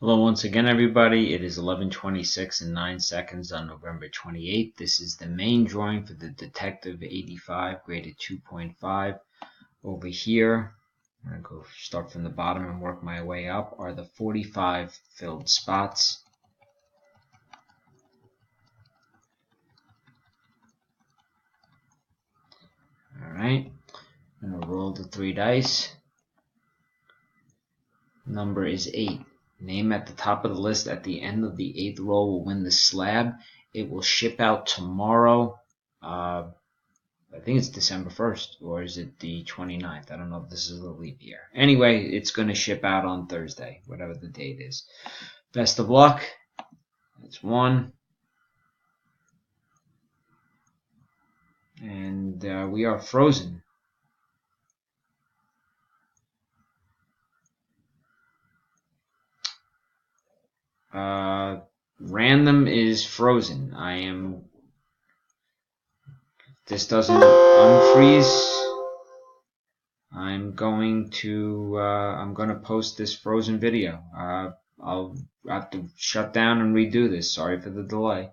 Hello once again, everybody. It is 11:26 and 9 seconds on November 28th. This is the main drawing for the Detective 85 graded 2.5. Over here, I'm going to go start from the bottom and work my way up, are the 45 filled spots. Alright, I'm going to roll the 3 dice. Number is 8. Name at the top of the list at the end of the 8th roll will win the slab. It will ship out tomorrow. I think it's December 1st, or is it the 29th? I don't know if this is a leap year. Anyway, it's going to ship out on Thursday, whatever the date is. Best of luck. That's 1. And we are frozen. Random is frozen. This doesn't unfreeze. I'm going to post this frozen video. I'll have to shut down and redo this. Sorry for the delay.